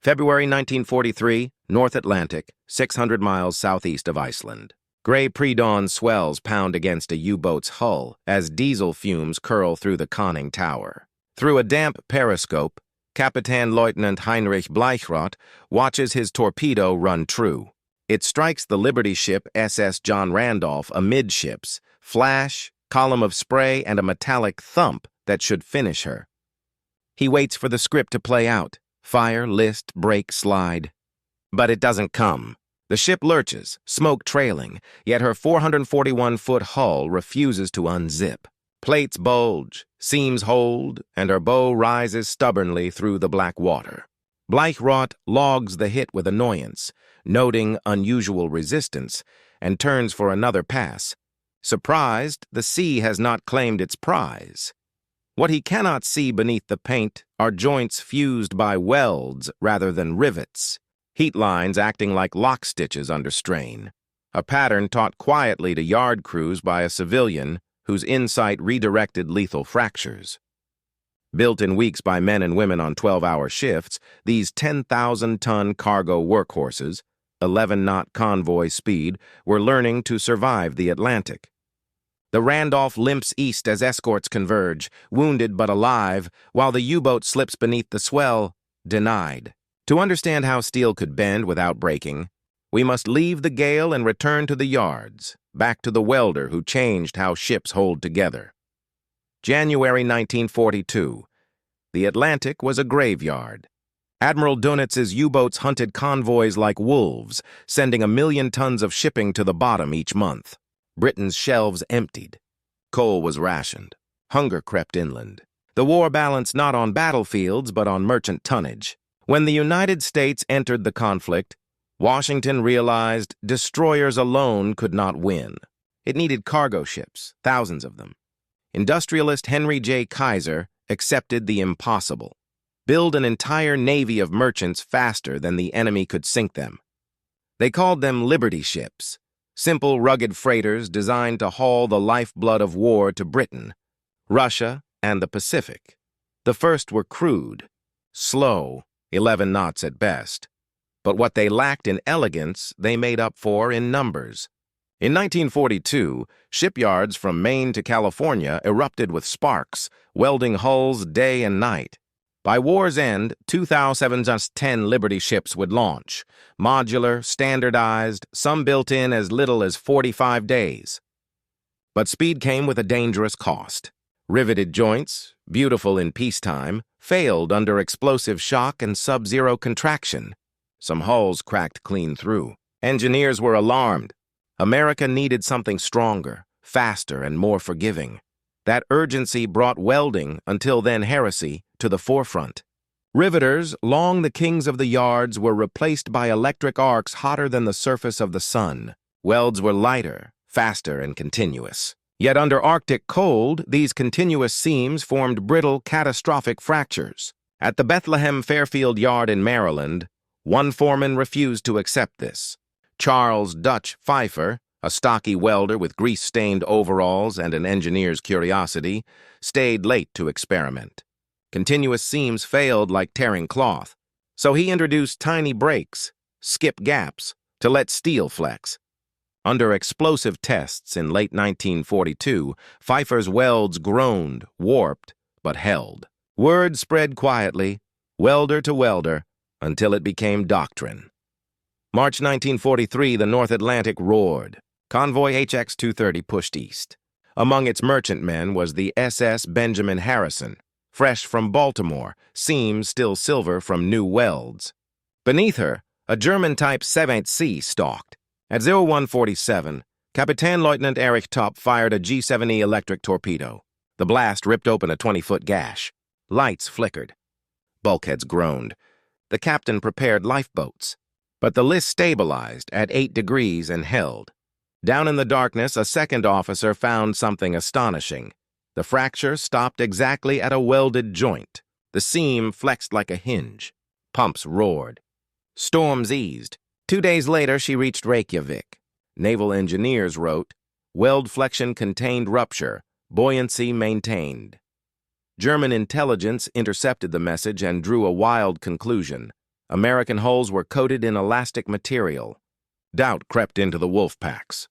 February 1943, North Atlantic, 600 miles southeast of Iceland. Gray pre-dawn swells pound against a U-boat's hull as diesel fumes curl through the conning tower. Through a damp periscope, Kapitänleutnant Heinrich Bleichrodt watches his torpedo run true. It strikes the Liberty ship SS John Randolph amidships, flash, column of spray, and a metallic thump that should finish her. He waits for the script to play out. Fire, list, brake, slide. But it doesn't come. The ship lurches, smoke trailing, yet her 441-foot hull refuses to unzip. Plates bulge, seams hold, and her bow rises stubbornly through the black water. Bleichrodt logs the hit with annoyance, noting unusual resistance, and turns for another pass. Surprised, the sea has not claimed its prize. What he cannot see beneath the paint are joints fused by welds rather than rivets, heat lines acting like lock stitches under strain, a pattern taught quietly to yard crews by a civilian whose insight redirected lethal fractures. Built in weeks by men and women on 12-hour shifts, these 10,000-ton cargo workhorses, 11-knot convoy speed, were learning to survive the Atlantic. The Randolph limps east as escorts converge, wounded but alive, while the U-boat slips beneath the swell, denied. To understand how steel could bend without breaking, we must leave the gale and return to the yards, back to the welder who changed how ships hold together. January 1942. The Atlantic was a graveyard. Admiral Dönitz's U-boats hunted convoys like wolves, sending 1 million tons of shipping to the bottom each month. Britain's shelves emptied. Coal was rationed. Hunger crept inland. The war balanced not on battlefields, but on merchant tonnage. When the United States entered the conflict, Washington realized destroyers alone could not win. It needed cargo ships, thousands of them. Industrialist Henry J. Kaiser accepted the impossible. Build an entire navy of merchants faster than the enemy could sink them. They called them Liberty ships. Simple, rugged freighters designed to haul the lifeblood of war to Britain, Russia, and the Pacific. The first were crude, slow, 11 knots at best. But what they lacked in elegance, they made up for in numbers. In 1942, shipyards from Maine to California erupted with sparks, welding hulls day and night. By war's end, 2,710 Liberty ships would launch, modular, standardized, some built in as little as 45 days. But speed came with a dangerous cost. Riveted joints, beautiful in peacetime, failed under explosive shock and sub-zero contraction. Some hulls cracked clean through. Engineers were alarmed. America needed something stronger, faster, and more forgiving. That urgency brought welding, until then heresy, to the forefront. Riveters, long the kings of the yards, were replaced by electric arcs hotter than the surface of the sun. Welds were lighter, faster, and continuous. Yet under Arctic cold, these continuous seams formed brittle, catastrophic fractures. At the Bethlehem Fairfield Yard in Maryland, one foreman refused to accept this. Charles Dutch Pfeifer, a stocky welder with grease-stained overalls and an engineer's curiosity, stayed late to experiment. Continuous seams failed like tearing cloth, so he introduced tiny breaks, skip gaps, to let steel flex. Under explosive tests in late 1942, Pfeiffer's welds groaned, warped, but held. Word spread quietly, welder to welder, until it became doctrine. March 1943, the North Atlantic roared. Convoy HX-230 pushed east. Among its merchantmen was the SS Benjamin Harrison, fresh from Baltimore, seams still silver from new welds. Beneath her, a German-type 7th C stalked. At 0147, Kapitänleutnant Erich Topp fired a G7E electric torpedo. The blast ripped open a 20-foot gash. Lights flickered. Bulkheads groaned. The captain prepared lifeboats. But the list stabilized at 8 degrees and held. Down in the darkness, a second officer found something astonishing. The fracture stopped exactly at a welded joint. The seam flexed like a hinge. Pumps roared. Storms eased. 2 days later, she reached Reykjavik. Naval engineers wrote, "Weld flexion contained rupture. Buoyancy maintained." German intelligence intercepted the message and drew a wild conclusion. American hulls were coated in elastic material. Doubt crept into the wolf packs.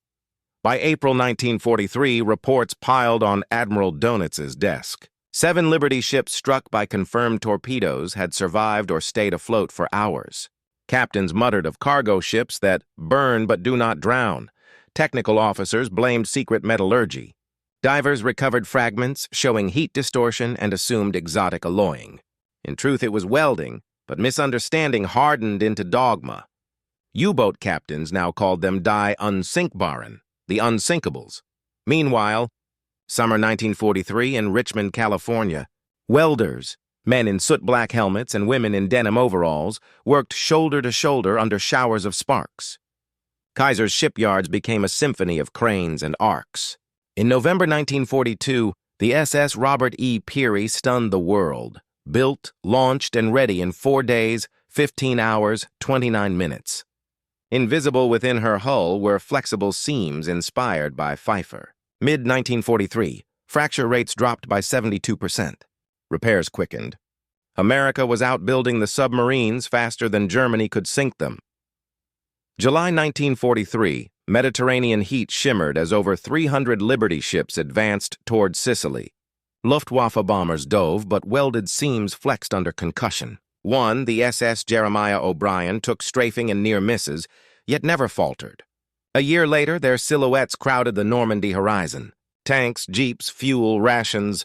By April 1943, reports piled on Admiral Donitz's desk. 7 Liberty ships struck by confirmed torpedoes had survived or stayed afloat for hours. Captains muttered of cargo ships that burn but do not drown. Technical officers blamed secret metallurgy. Divers recovered fragments showing heat distortion and assumed exotic alloying. In truth, it was welding, but misunderstanding hardened into dogma. U-boat captains now called them die unsinkbaren, the unsinkables. Meanwhile, summer 1943 in Richmond, California, welders, men in soot-black helmets and women in denim overalls, worked shoulder to shoulder under showers of sparks. Kaiser's shipyards became a symphony of cranes and arcs. In November 1942, the SS Robert E. Peary stunned the world, built, launched, and ready in 4 days, 15 hours, 29 minutes. Invisible within her hull were flexible seams inspired by Pfeifer. Mid-1943, fracture rates dropped by 72%. Repairs quickened. America was outbuilding the submarines faster than Germany could sink them. July 1943, Mediterranean heat shimmered as over 300 Liberty ships advanced toward Sicily. Luftwaffe bombers dove, but welded seams flexed under concussion. One, the SS Jeremiah O'Brien, took strafing and near misses, yet never faltered. A year later, their silhouettes crowded the Normandy horizon. Tanks, jeeps, fuel, rations.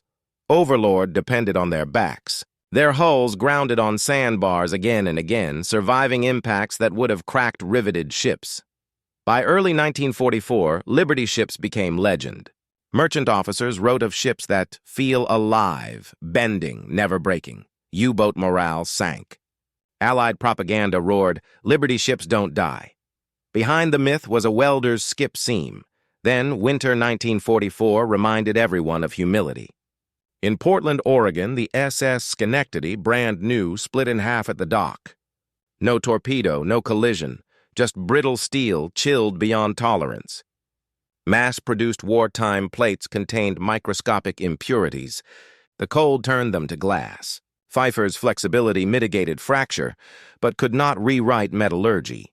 Overlord depended on their backs. Their hulls grounded on sandbars again and again, surviving impacts that would have cracked riveted ships. By early 1944, Liberty ships became legend. Merchant officers wrote of ships that feel alive, bending, never breaking. U-boat morale sank. Allied propaganda roared, "Liberty ships don't die." Behind the myth was a welder's skip seam. Then, winter 1944 reminded everyone of humility. In Portland, Oregon, the SS Schenectady, brand new, split in half at the dock. No torpedo, no collision, just brittle steel chilled beyond tolerance. Mass-produced wartime plates contained microscopic impurities. The cold turned them to glass. Pfeiffer's flexibility mitigated fracture, but could not rewrite metallurgy.